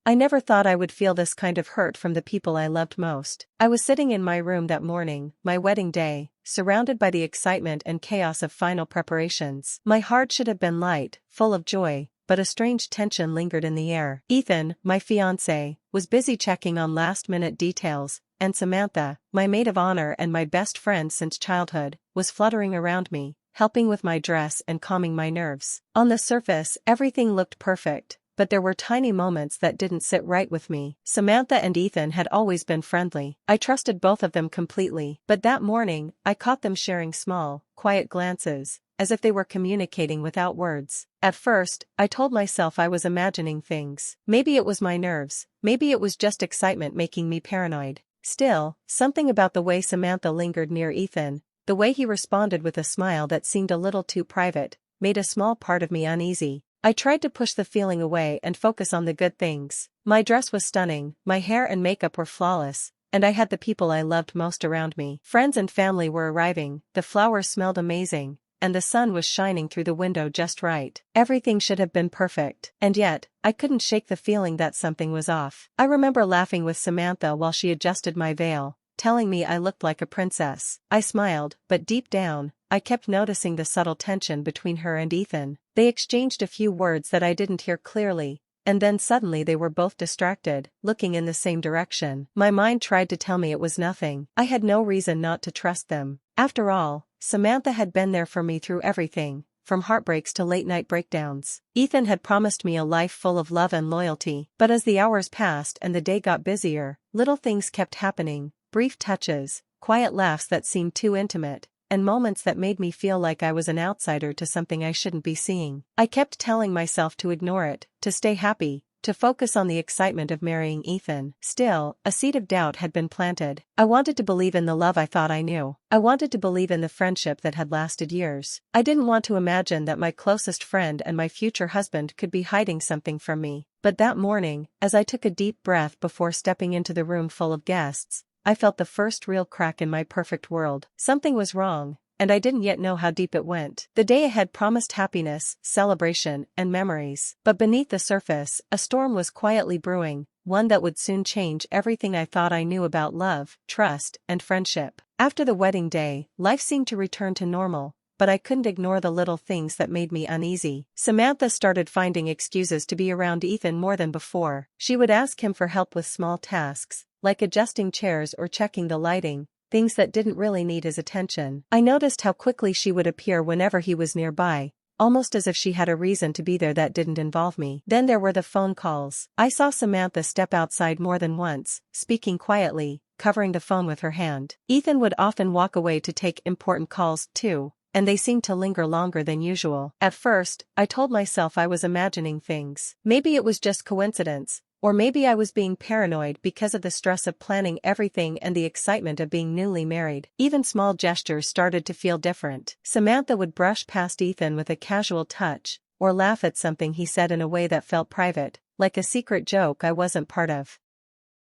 I never thought I would feel this kind of hurt from the people I loved most. I was sitting in my room that morning, my wedding day, surrounded by the excitement and chaos of final preparations. My heart should have been light, full of joy, but a strange tension lingered in the air. Ethan, my fiancé, was busy checking on last-minute details, and Samantha, my maid of honor and my best friend since childhood, was fluttering around me, helping with my dress and calming my nerves. On the surface, everything looked perfect, but there were tiny moments that didn't sit right with me. Samantha and Ethan had always been friendly. I trusted both of them completely, but that morning, I caught them sharing small, quiet glances, as if they were communicating without words. At first, I told myself I was imagining things. Maybe it was my nerves, maybe it was just excitement making me paranoid. Still, something about the way Samantha lingered near Ethan, the way he responded with a smile that seemed a little too private, made a small part of me uneasy. I tried to push the feeling away and focus on the good things. My dress was stunning, my hair and makeup were flawless, and I had the people I loved most around me. Friends and family were arriving, the flowers smelled amazing, and the sun was shining through the window just right. Everything should have been perfect, and yet, I couldn't shake the feeling that something was off. I remember laughing with Samantha while she adjusted my veil, telling me I looked like a princess. I smiled, but deep down, I kept noticing the subtle tension between her and Ethan. They exchanged a few words that I didn't hear clearly, and then suddenly they were both distracted, looking in the same direction. My mind tried to tell me it was nothing. I had no reason not to trust them. After all, Samantha had been there for me through everything, from heartbreaks to late-night breakdowns. Ethan had promised me a life full of love and loyalty. But as the hours passed and the day got busier, little things kept happening, brief touches, quiet laughs that seemed too intimate, and moments that made me feel like I was an outsider to something I shouldn't be seeing. I kept telling myself to ignore it, to stay happy, to focus on the excitement of marrying Ethan. Still, a seed of doubt had been planted. I wanted to believe in the love I thought I knew. I wanted to believe in the friendship that had lasted years. I didn't want to imagine that my closest friend and my future husband could be hiding something from me. But that morning, as I took a deep breath before stepping into the room full of guests, I felt the first real crack in my perfect world. Something was wrong, and I didn't yet know how deep it went. The day ahead promised happiness, celebration, and memories. But beneath the surface, a storm was quietly brewing, one that would soon change everything I thought I knew about love, trust, and friendship. After the wedding day, life seemed to return to normal, but I couldn't ignore the little things that made me uneasy. Samantha started finding excuses to be around Ethan more than before. She would ask him for help with small tasks, like adjusting chairs or checking the lighting, things that didn't really need his attention. I noticed how quickly she would appear whenever he was nearby, almost as if she had a reason to be there that didn't involve me. Then there were the phone calls. I saw Samantha step outside more than once, speaking quietly, covering the phone with her hand. Ethan would often walk away to take important calls too, and they seemed to linger longer than usual. At first, I told myself I was imagining things. Maybe it was just coincidence, or maybe I was being paranoid because of the stress of planning everything and the excitement of being newly married. Even small gestures started to feel different. Samantha would brush past Ethan with a casual touch, or laugh at something he said in a way that felt private, like a secret joke I wasn't part of.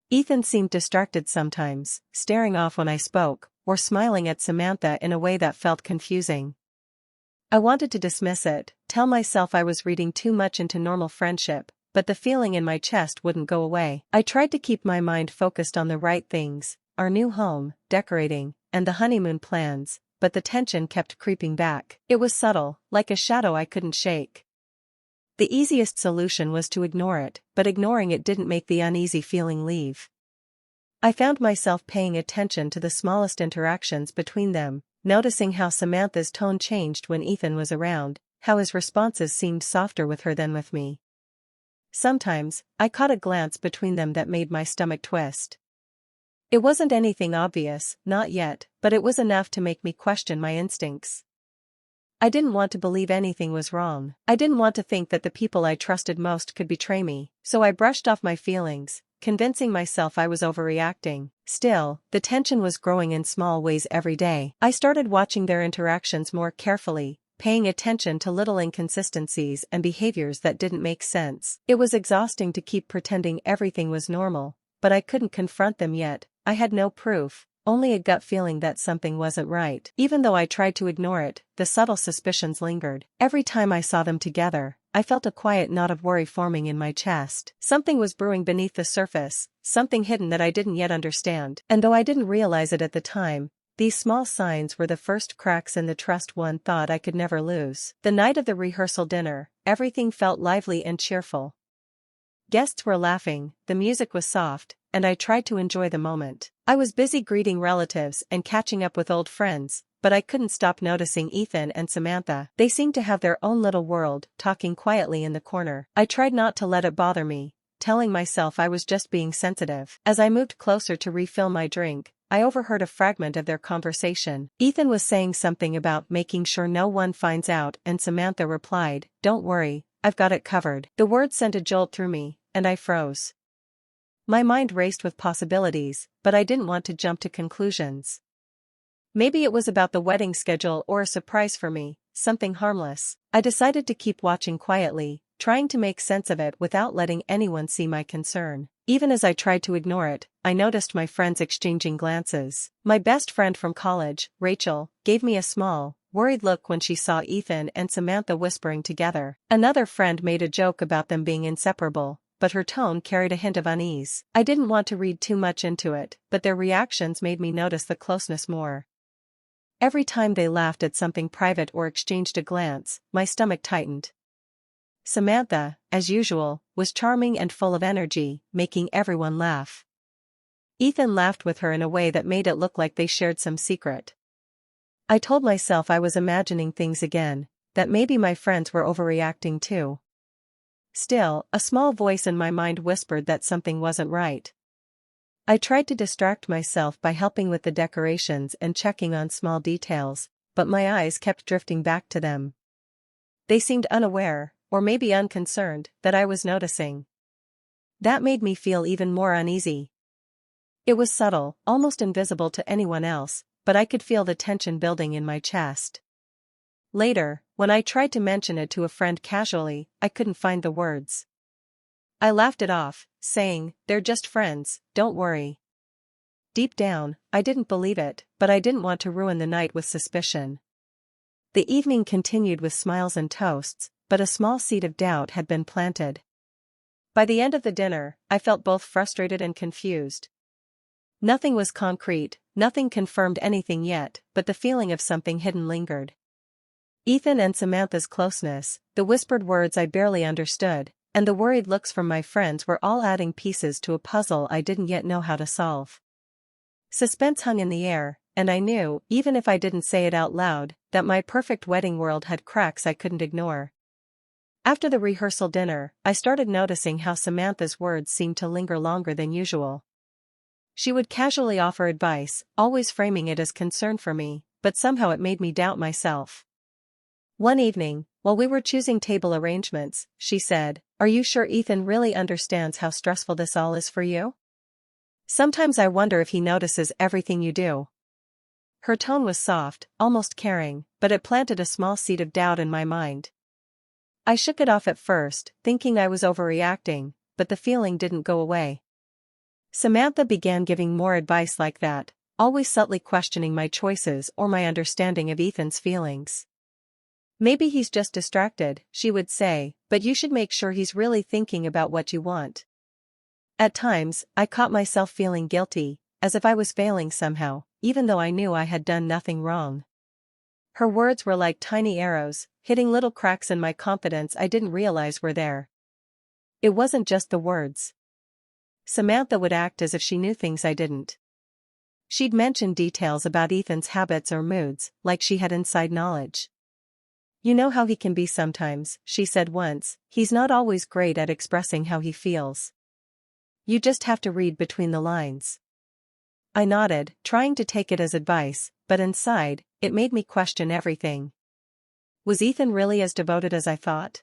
Ethan seemed distracted sometimes, staring off when I spoke, or smiling at Samantha in a way that felt confusing. I wanted to dismiss it, tell myself I was reading too much into normal friendship, but the feeling in my chest wouldn't go away. I tried to keep my mind focused on the right things, our new home, decorating, and the honeymoon plans, but the tension kept creeping back. It was subtle, like a shadow I couldn't shake. The easiest solution was to ignore it, but ignoring it didn't make the uneasy feeling leave. I found myself paying attention to the smallest interactions between them, noticing how Samantha's tone changed when Ethan was around, how his responses seemed softer with her than with me. Sometimes, I caught a glance between them that made my stomach twist. It wasn't anything obvious, not yet, but it was enough to make me question my instincts. I didn't want to believe anything was wrong. I didn't want to think that the people I trusted most could betray me, so I brushed off my feelings, convincing myself I was overreacting. Still, the tension was growing in small ways every day. I started watching their interactions more carefully, paying attention to little inconsistencies and behaviors that didn't make sense. It was exhausting to keep pretending everything was normal, but I couldn't confront them yet. I had no proof, only a gut feeling that something wasn't right. Even though I tried to ignore it, the subtle suspicions lingered. Every time I saw them together, I felt a quiet knot of worry forming in my chest. Something was brewing beneath the surface, something hidden that I didn't yet understand. And though I didn't realize it at the time, these small signs were the first cracks in the trust one thought I could never lose. The night of the rehearsal dinner, everything felt lively and cheerful. Guests were laughing, the music was soft, and I tried to enjoy the moment. I was busy greeting relatives and catching up with old friends, but I couldn't stop noticing Ethan and Samantha. They seemed to have their own little world, talking quietly in the corner. I tried not to let it bother me, telling myself I was just being sensitive. As I moved closer to refill my drink, I overheard a fragment of their conversation. Ethan was saying something about making sure no one finds out, and Samantha replied, "Don't worry, I've got it covered." The words sent a jolt through me, and I froze. My mind raced with possibilities, but I didn't want to jump to conclusions. Maybe it was about the wedding schedule or a surprise for me, something harmless. I decided to keep watching quietly, trying to make sense of it without letting anyone see my concern. Even as I tried to ignore it, I noticed my friends exchanging glances. My best friend from college, Rachel, gave me a small, worried look when she saw Ethan and Samantha whispering together. Another friend made a joke about them being inseparable, but her tone carried a hint of unease. I didn't want to read too much into it, but their reactions made me notice the closeness more. Every time they laughed at something private or exchanged a glance, my stomach tightened. Samantha, as usual, was charming and full of energy, making everyone laugh. Ethan laughed with her in a way that made it look like they shared some secret. I told myself I was imagining things again, that maybe my friends were overreacting too. Still, a small voice in my mind whispered that something wasn't right. I tried to distract myself by helping with the decorations and checking on small details, but my eyes kept drifting back to them. They seemed unaware, or maybe unconcerned, that I was noticing. That made me feel even more uneasy. It was subtle, almost invisible to anyone else, but I could feel the tension building in my chest. Later, when I tried to mention it to a friend casually, I couldn't find the words. I laughed it off, saying, "They're just friends, don't worry." Deep down, I didn't believe it, but I didn't want to ruin the night with suspicion. The evening continued with smiles and toasts, but a small seed of doubt had been planted. By the end of the dinner, I felt both frustrated and confused. Nothing was concrete, nothing confirmed anything yet, but the feeling of something hidden lingered. Ethan and Samantha's closeness, the whispered words I barely understood, and the worried looks from my friends were all adding pieces to a puzzle I didn't yet know how to solve. Suspense hung in the air, and I knew, even if I didn't say it out loud, that my perfect wedding world had cracks I couldn't ignore. After the rehearsal dinner, I started noticing how Samantha's words seemed to linger longer than usual. She would casually offer advice, always framing it as concern for me, but somehow it made me doubt myself. One evening, while we were choosing table arrangements, she said, "Are you sure Ethan really understands how stressful this all is for you? Sometimes I wonder if he notices everything you do." Her tone was soft, almost caring, but it planted a small seed of doubt in my mind. I shook it off at first, thinking I was overreacting, but the feeling didn't go away. Samantha began giving more advice like that, always subtly questioning my choices or my understanding of Ethan's feelings. "Maybe he's just distracted," she would say, "but you should make sure he's really thinking about what you want." At times, I caught myself feeling guilty, as if I was failing somehow, even though I knew I had done nothing wrong. Her words were like tiny arrows, hitting little cracks in my confidence I didn't realize were there. It wasn't just the words. Samantha would act as if she knew things I didn't. She'd mention details about Ethan's habits or moods, like she had inside knowledge. "You know how he can be sometimes," she said once, "he's not always great at expressing how he feels. You just have to read between the lines." I nodded, trying to take it as advice, but inside, it made me question everything. Was Ethan really as devoted as I thought?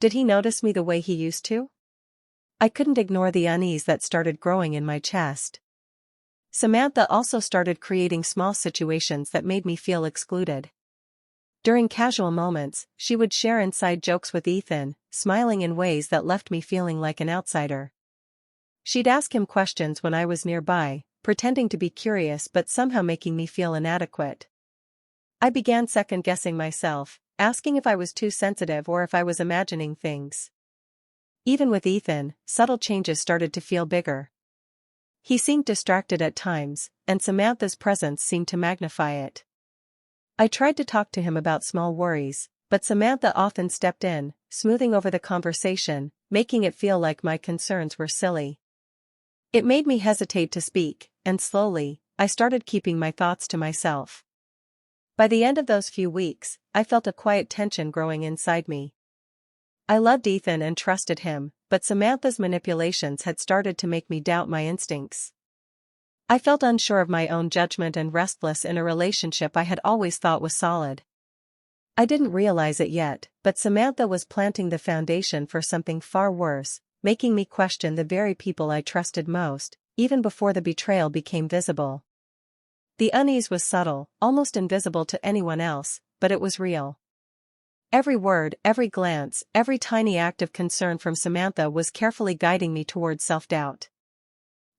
Did he notice me the way he used to? I couldn't ignore the unease that started growing in my chest. Samantha also started creating small situations that made me feel excluded. During casual moments, she would share inside jokes with Ethan, smiling in ways that left me feeling like an outsider. She'd ask him questions when I was nearby, pretending to be curious but somehow making me feel inadequate. I began second-guessing myself, asking if I was too sensitive or if I was imagining things. Even with Ethan, subtle changes started to feel bigger. He seemed distracted at times, and Samantha's presence seemed to magnify it. I tried to talk to him about small worries, but Samantha often stepped in, smoothing over the conversation, making it feel like my concerns were silly. It made me hesitate to speak, and slowly, I started keeping my thoughts to myself. By the end of those few weeks, I felt a quiet tension growing inside me. I loved Ethan and trusted him, but Samantha's manipulations had started to make me doubt my instincts. I felt unsure of my own judgment and restless in a relationship I had always thought was solid. I didn't realize it yet, but Samantha was planting the foundation for something far worse, making me question the very people I trusted most, even before the betrayal became visible. The unease was subtle, almost invisible to anyone else, but it was real. Every word, every glance, every tiny act of concern from Samantha was carefully guiding me towards self-doubt.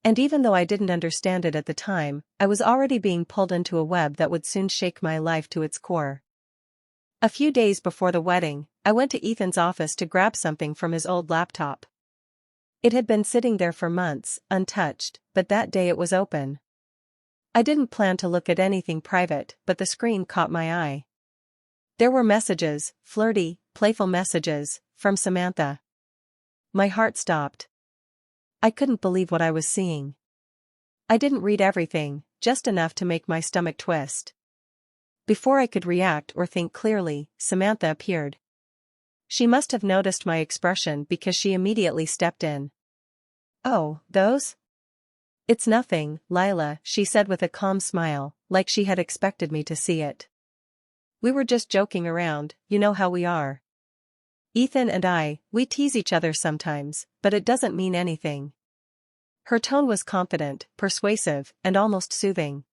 And even though I didn't understand it at the time, I was already being pulled into a web that would soon shake my life to its core. A few days before the wedding, I went to Ethan's office to grab something from his old laptop. It had been sitting there for months, untouched, but that day it was open. I didn't plan to look at anything private, but the screen caught my eye. There were messages, flirty, playful messages, from Samantha. My heart stopped. I couldn't believe what I was seeing. I didn't read everything, just enough to make my stomach twist. Before I could react or think clearly, Samantha appeared. She must have noticed my expression because she immediately stepped in. "Oh, those? It's nothing, Lila," she said with a calm smile, like she had expected me to see it. "We were just joking around, you know how we are. Ethan and I, we tease each other sometimes, but it doesn't mean anything." Her tone was confident, persuasive, and almost soothing.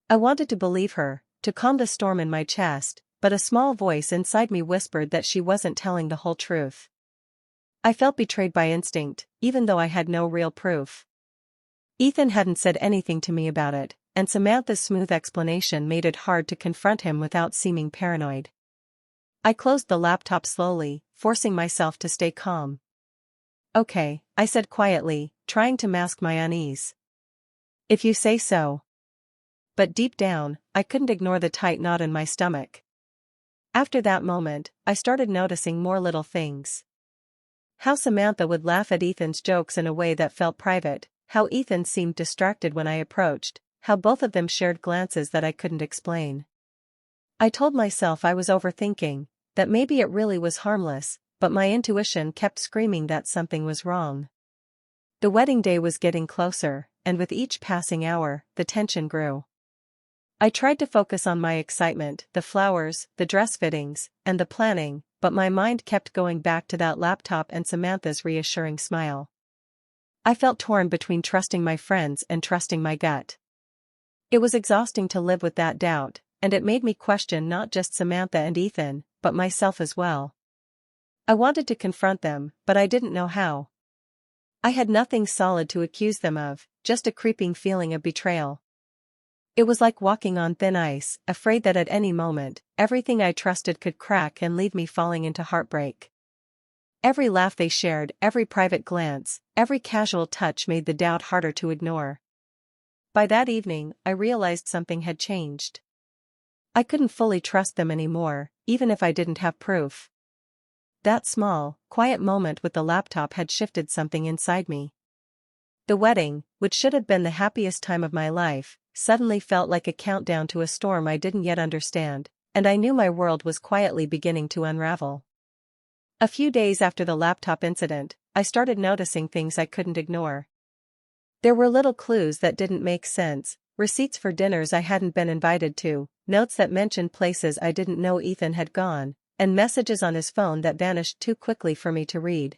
I wanted to believe her, to calm the storm in my chest, but a small voice inside me whispered that she wasn't telling the whole truth. I felt betrayed by instinct, even though I had no real proof. Ethan hadn't said anything to me about it, and Samantha's smooth explanation made it hard to confront him without seeming paranoid. I closed the laptop slowly, forcing myself to stay calm. "Okay," I said quietly, trying to mask my unease. "If you say so." But deep down, I couldn't ignore the tight knot in my stomach. After that moment, I started noticing more little things. How Samantha would laugh at Ethan's jokes in a way that felt private, how Ethan seemed distracted when I approached, how both of them shared glances that I couldn't explain. I told myself I was overthinking, that maybe it really was harmless, but my intuition kept screaming that something was wrong. The wedding day was getting closer, and with each passing hour, the tension grew. I tried to focus on my excitement, the flowers, the dress fittings, and the planning, but my mind kept going back to that laptop and Samantha's reassuring smile. I felt torn between trusting my friends and trusting my gut. It was exhausting to live with that doubt, and it made me question not just Samantha and Ethan, but myself as well. I wanted to confront them, but I didn't know how. I had nothing solid to accuse them of, just a creeping feeling of betrayal. It was like walking on thin ice, afraid that at any moment, everything I trusted could crack and leave me falling into heartbreak. Every laugh they shared, every private glance, every casual touch made the doubt harder to ignore. By that evening, I realized something had changed. I couldn't fully trust them anymore, even if I didn't have proof. That small, quiet moment with the laptop had shifted something inside me. The wedding, which should have been the happiest time of my life, suddenly felt like a countdown to a storm I didn't yet understand, and I knew my world was quietly beginning to unravel. A few days after the laptop incident, I started noticing things I couldn't ignore. There were little clues that didn't make sense, receipts for dinners I hadn't been invited to, notes that mentioned places I didn't know Ethan had gone, and messages on his phone that vanished too quickly for me to read.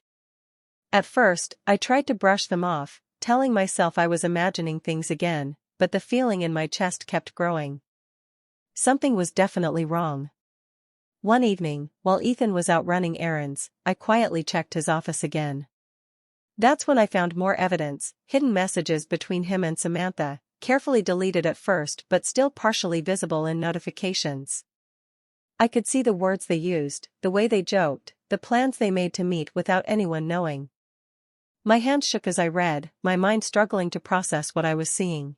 At first, I tried to brush them off, telling myself I was imagining things again, but the feeling in my chest kept growing. Something was definitely wrong. One evening, while Ethan was out running errands, I quietly checked his office again. That's when I found more evidence, hidden messages between him and Samantha, carefully deleted at first but still partially visible in notifications. I could see the words they used, the way they joked, the plans they made to meet without anyone knowing. My hands shook as I read, my mind struggling to process what I was seeing.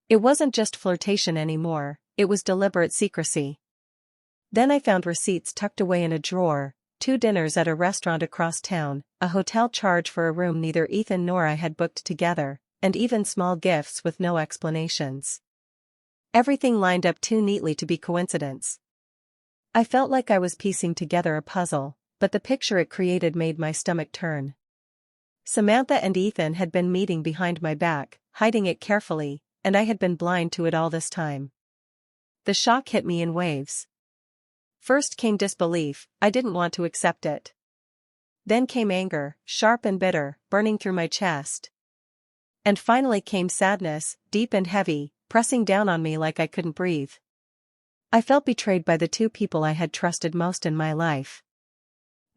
It wasn't just flirtation anymore, it was deliberate secrecy. Then I found receipts tucked away in a drawer, 2 dinners at a restaurant across town, a hotel charge for a room neither Ethan nor I had booked together, and even small gifts with no explanations. Everything lined up too neatly to be coincidence. I felt like I was piecing together a puzzle, but the picture it created made my stomach turn. Samantha and Ethan had been meeting behind my back, hiding it carefully, and I had been blind to it all this time. The shock hit me in waves. First came disbelief, I didn't want to accept it. Then came anger, sharp and bitter, burning through my chest. And finally came sadness, deep and heavy, pressing down on me like I couldn't breathe. I felt betrayed by the 2 people I had trusted most in my life.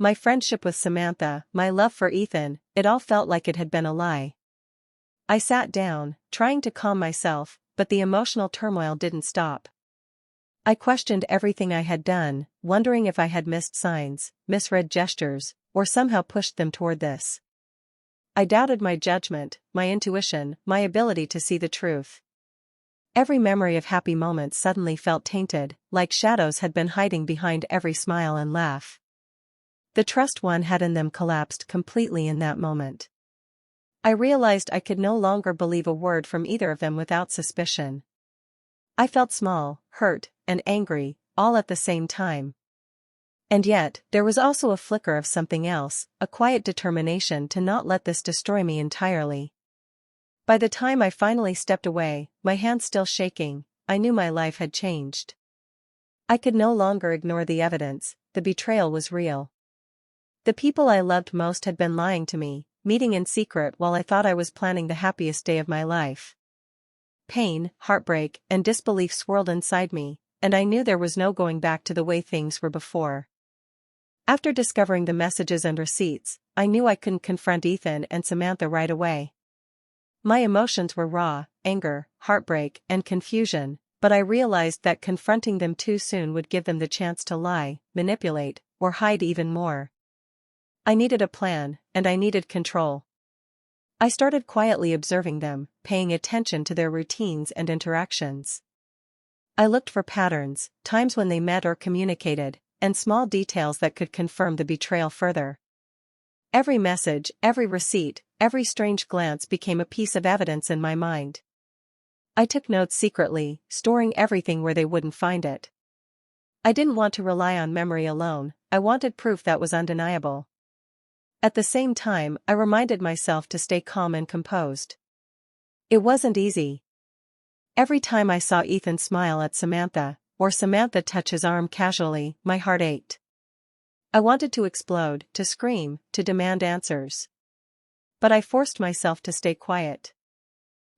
My friendship with Samantha, my love for Ethan, it all felt like it had been a lie. I sat down, trying to calm myself, but the emotional turmoil didn't stop. I questioned everything I had done, wondering if I had missed signs, misread gestures, or somehow pushed them toward this. I doubted my judgment, my intuition, my ability to see the truth. Every memory of happy moments suddenly felt tainted, like shadows had been hiding behind every smile and laugh. The trust one had in them collapsed completely in that moment. I realized I could no longer believe a word from either of them without suspicion. I felt small, hurt, and angry, all at the same time. And yet, there was also a flicker of something else, a quiet determination to not let this destroy me entirely. By the time I finally stepped away, my hands still shaking, I knew my life had changed. I could no longer ignore the evidence, the betrayal was real. The people I loved most had been lying to me, meeting in secret while I thought I was planning the happiest day of my life. Pain, heartbreak, and disbelief swirled inside me, and I knew there was no going back to the way things were before. After discovering the messages and receipts, I knew I couldn't confront Ethan and Samantha right away. My emotions were raw, anger, heartbreak, and confusion, but I realized that confronting them too soon would give them the chance to lie, manipulate, or hide even more. I needed a plan, and I needed control. I started quietly observing them, paying attention to their routines and interactions. I looked for patterns, times when they met or communicated, and small details that could confirm the betrayal further. Every message, every receipt, every strange glance became a piece of evidence in my mind. I took notes secretly, storing everything where they wouldn't find it. I didn't want to rely on memory alone, I wanted proof that was undeniable. At the same time, I reminded myself to stay calm and composed. It wasn't easy. Every time I saw Ethan smile at Samantha, or Samantha touch his arm casually, my heart ached. I wanted to explode, to scream, to demand answers. But I forced myself to stay quiet.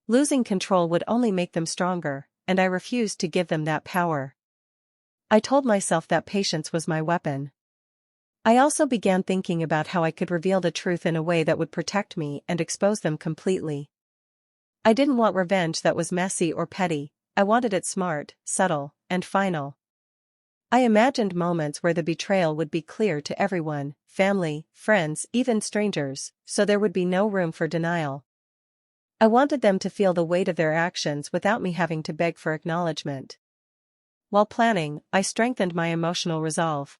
Losing control would only make them stronger, and I refused to give them that power. I told myself that patience was my weapon. I also began thinking about how I could reveal the truth in a way that would protect me and expose them completely. I didn't want revenge that was messy or petty, I wanted it smart, subtle, and final. I imagined moments where the betrayal would be clear to everyone, family, friends, even strangers, so there would be no room for denial. I wanted them to feel the weight of their actions without me having to beg for acknowledgement. While planning, I strengthened my emotional resolve.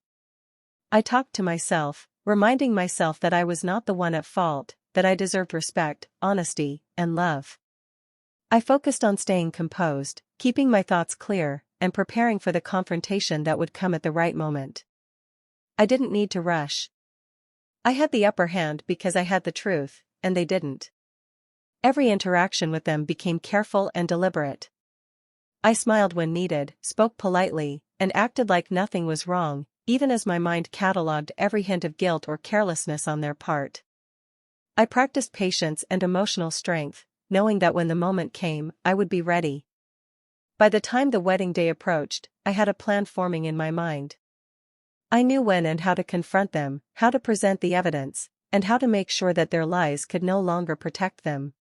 I talked to myself, reminding myself that I was not the one at fault, that I deserved respect, honesty, and love. I focused on staying composed, keeping my thoughts clear, and preparing for the confrontation that would come at the right moment. I didn't need to rush. I had the upper hand because I had the truth, and they didn't. Every interaction with them became careful and deliberate. I smiled when needed, spoke politely, and acted like nothing was wrong, even as my mind catalogued every hint of guilt or carelessness on their part. I practiced patience and emotional strength, knowing that when the moment came, I would be ready. By the time the wedding day approached, I had a plan forming in my mind. I knew when and how to confront them, how to present the evidence, and how to make sure that their lies could no longer protect them.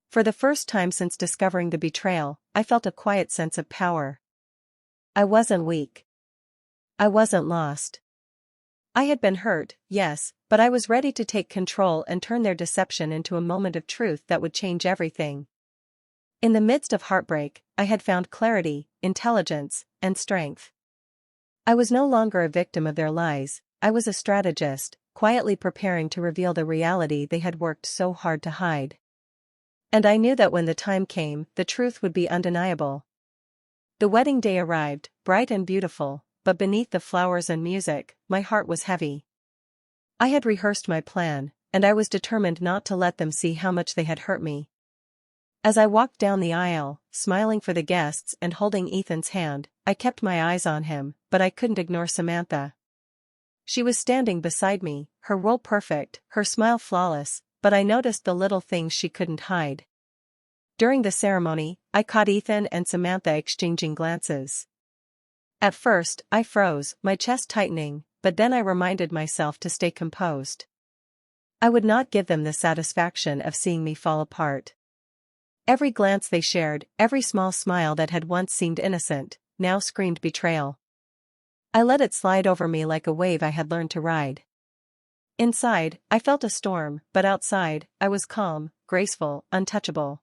For the first time since discovering the betrayal, I felt a quiet sense of power. I wasn't weak. I wasn't lost. I had been hurt, yes, but I was ready to take control and turn their deception into a moment of truth that would change everything. In the midst of heartbreak, I had found clarity, intelligence, and strength. I was no longer a victim of their lies, I was a strategist, quietly preparing to reveal the reality they had worked so hard to hide. And I knew that when the time came, the truth would be undeniable. The wedding day arrived, bright and beautiful, but beneath the flowers and music, my heart was heavy. I had rehearsed my plan, and I was determined not to let them see how much they had hurt me. As I walked down the aisle, smiling for the guests and holding Ethan's hand, I kept my eyes on him, but I couldn't ignore Samantha. She was standing beside me, her role perfect, her smile flawless, but I noticed the little things she couldn't hide. During the ceremony, I caught Ethan and Samantha exchanging glances. At first, I froze, my chest tightening, but then I reminded myself to stay composed. I would not give them the satisfaction of seeing me fall apart. Every glance they shared, every small smile that had once seemed innocent, now screamed betrayal. I let it slide over me like a wave I had learned to ride. Inside, I felt a storm, but outside, I was calm, graceful, untouchable.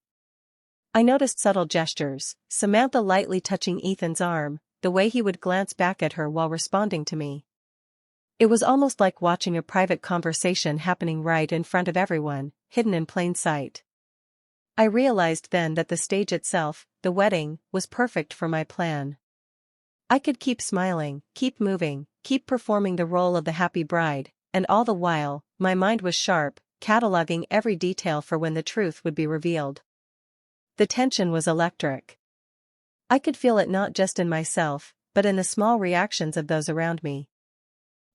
I noticed subtle gestures, Samantha lightly touching Ethan's arm, the way he would glance back at her while responding to me. It was almost like watching a private conversation happening right in front of everyone, hidden in plain sight. I realized then that the stage itself, the wedding, was perfect for my plan. I could keep smiling, keep moving, keep performing the role of the happy bride, and all the while, my mind was sharp, cataloging every detail for when the truth would be revealed. The tension was electric. I could feel it not just in myself, but in the small reactions of those around me.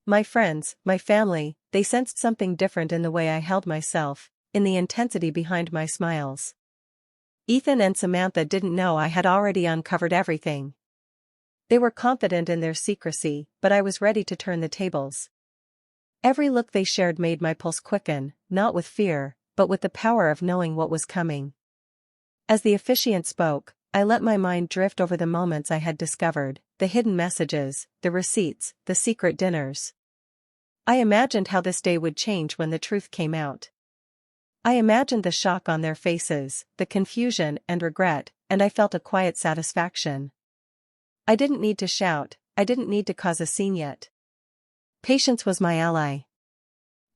My friends, my family, they sensed something different in the way I held myself, in the intensity behind my smiles. Ethan and Samantha didn't know I had already uncovered everything. They were confident in their secrecy, but I was ready to turn the tables. Every look they shared made my pulse quicken, not with fear, but with the power of knowing what was coming. As the officiant spoke, I let my mind drift over the moments I had discovered, the hidden messages, the receipts, the secret dinners. I imagined how this day would change when the truth came out. I imagined the shock on their faces, the confusion and regret, and I felt a quiet satisfaction. I didn't need to shout, I didn't need to cause a scene yet. Patience was my ally.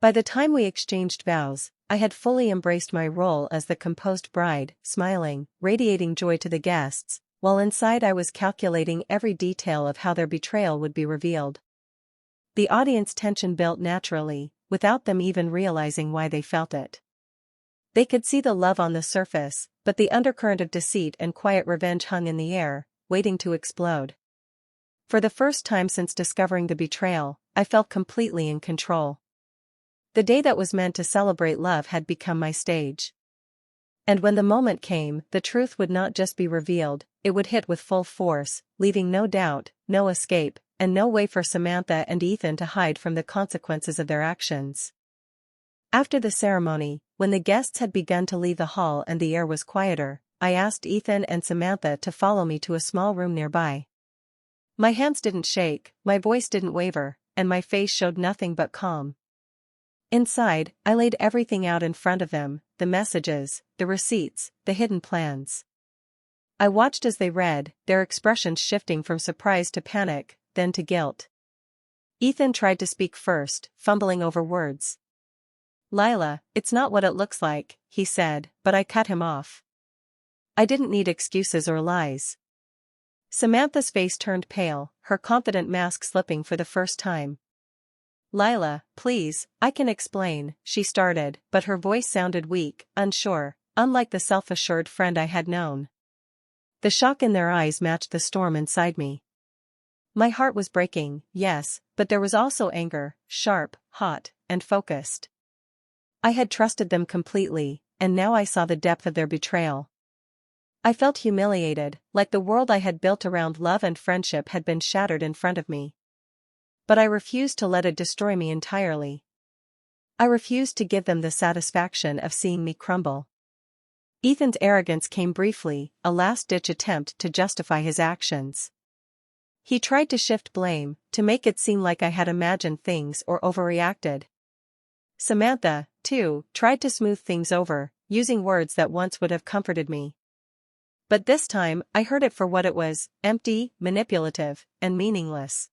By the time we exchanged vows, I had fully embraced my role as the composed bride, smiling, radiating joy to the guests, while inside I was calculating every detail of how their betrayal would be revealed. The audience tension built naturally, without them even realizing why they felt it. They could see the love on the surface, but the undercurrent of deceit and quiet revenge hung in the air, waiting to explode. For the first time since discovering the betrayal, I felt completely in control. The day that was meant to celebrate love had become my stage. And when the moment came, the truth would not just be revealed, it would hit with full force, leaving no doubt, no escape, and no way for Samantha and Ethan to hide from the consequences of their actions. After the ceremony, when the guests had begun to leave the hall and the air was quieter, I asked Ethan and Samantha to follow me to a small room nearby. My hands didn't shake, my voice didn't waver, and my face showed nothing but calm. Inside, I laid everything out in front of them, the messages, the receipts, the hidden plans. I watched as they read, their expressions shifting from surprise to panic, then to guilt. Ethan tried to speak first, fumbling over words. "Lila, it's not what it looks like," he said, but I cut him off. I didn't need excuses or lies. Samantha's face turned pale, her confident mask slipping for the first time. "Lila, please, I can explain," she started, but her voice sounded weak, unsure, unlike the self-assured friend I had known. The shock in their eyes matched the storm inside me. My heart was breaking, yes, but there was also anger, sharp, hot, and focused. I had trusted them completely, and now I saw the depth of their betrayal. I felt humiliated, like the world I had built around love and friendship had been shattered in front of me. But I refused to let it destroy me entirely. I refused to give them the satisfaction of seeing me crumble. Ethan's arrogance came briefly, a last-ditch attempt to justify his actions. He tried to shift blame, to make it seem like I had imagined things or overreacted. Samantha, too, tried to smooth things over, using words that once would have comforted me. But this time, I heard it for what it was: empty, manipulative, and meaningless.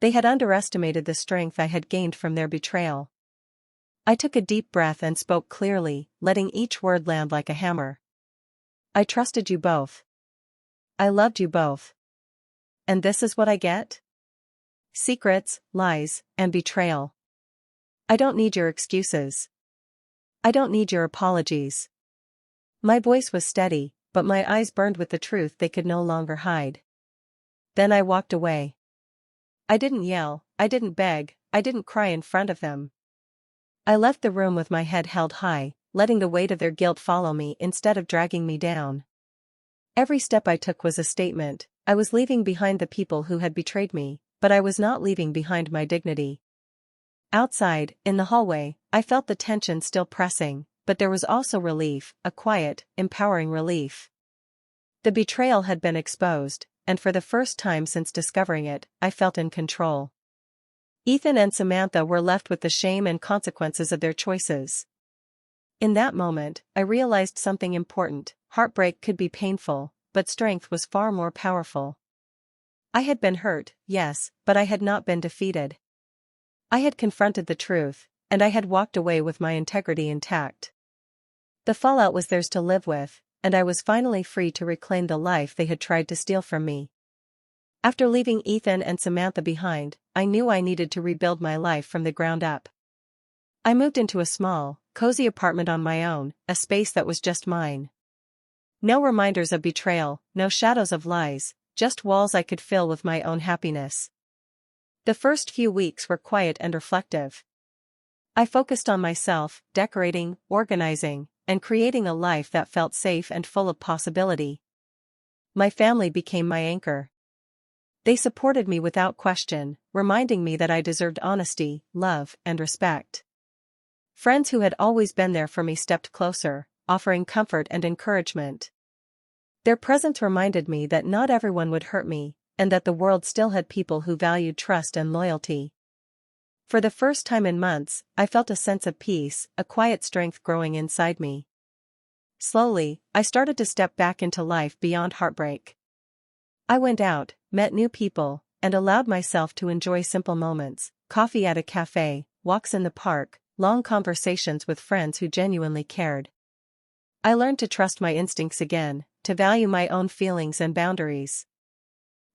They had underestimated the strength I had gained from their betrayal. I took a deep breath and spoke clearly, letting each word land like a hammer. I trusted you both. I loved you both. And this is what I get? Secrets, lies, and betrayal. I don't need your excuses. I don't need your apologies. My voice was steady, but my eyes burned with the truth they could no longer hide. Then I walked away. I didn't yell, I didn't beg, I didn't cry in front of them. I left the room with my head held high, letting the weight of their guilt follow me instead of dragging me down. Every step I took was a statement. I was leaving behind the people who had betrayed me, but I was not leaving behind my dignity. Outside, in the hallway, I felt the tension still pressing, but there was also relief, a quiet, empowering relief. The betrayal had been exposed, and for the first time since discovering it, I felt in control. Ethan and Samantha were left with the shame and consequences of their choices. In that moment, I realized something important: heartbreak could be painful, but strength was far more powerful. I had been hurt, yes, but I had not been defeated. I had confronted the truth, and I had walked away with my integrity intact. The fallout was theirs to live with, and I was finally free to reclaim the life they had tried to steal from me. After leaving Ethan and Samantha behind, I knew I needed to rebuild my life from the ground up. I moved into a small, cozy apartment on my own, a space that was just mine. No reminders of betrayal, no shadows of lies, just walls I could fill with my own happiness. The first few weeks were quiet and reflective. I focused on myself, decorating, organizing, and creating a life that felt safe and full of possibility. My family became my anchor. They supported me without question, reminding me that I deserved honesty, love, and respect. Friends who had always been there for me stepped closer, offering comfort and encouragement. Their presence reminded me that not everyone would hurt me, and that the world still had people who valued trust and loyalty. For the first time in months, I felt a sense of peace, a quiet strength growing inside me. Slowly, I started to step back into life beyond heartbreak. I went out, met new people, and allowed myself to enjoy simple moments: coffee at a cafe, walks in the park, long conversations with friends who genuinely cared. I learned to trust my instincts again, to value my own feelings and boundaries.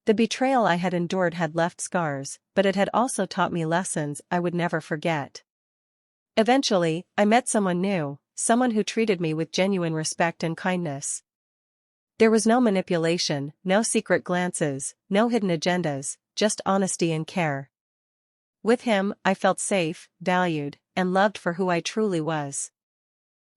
The betrayal I had endured had left scars, but it had also taught me lessons I would never forget. Eventually, I met someone new, someone who treated me with genuine respect and kindness. There was no manipulation, no secret glances, no hidden agendas, just honesty and care. With him, I felt safe, valued, and loved for who I truly was.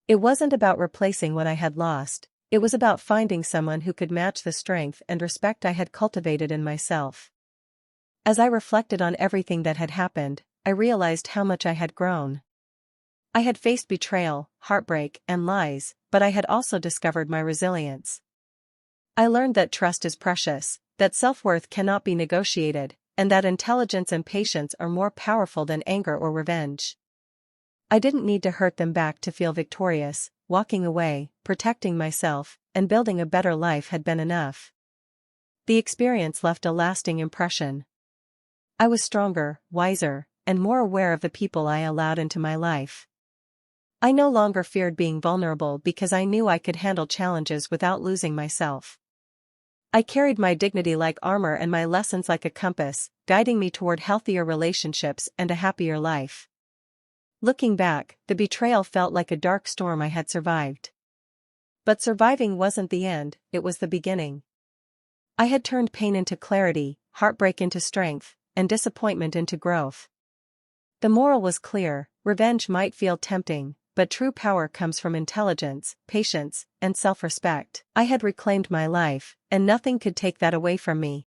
It wasn't about replacing what I had lost, it was about finding someone who could match the strength and respect I had cultivated in myself. As I reflected on everything that had happened, I realized how much I had grown. I had faced betrayal, heartbreak, and lies, but I had also discovered my resilience. I learned that trust is precious, that self-worth cannot be negotiated, and that intelligence and patience are more powerful than anger or revenge. I didn't need to hurt them back to feel victorious. Walking away, protecting myself, and building a better life had been enough. The experience left a lasting impression. I was stronger, wiser, and more aware of the people I allowed into my life. I no longer feared being vulnerable because I knew I could handle challenges without losing myself. I carried my dignity like armor and my lessons like a compass, guiding me toward healthier relationships and a happier life. Looking back, the betrayal felt like a dark storm I had survived. But surviving wasn't the end, it was the beginning. I had turned pain into clarity, heartbreak into strength, and disappointment into growth. The moral was clear: revenge might feel tempting, but true power comes from intelligence, patience, and self-respect. I had reclaimed my life, and nothing could take that away from me.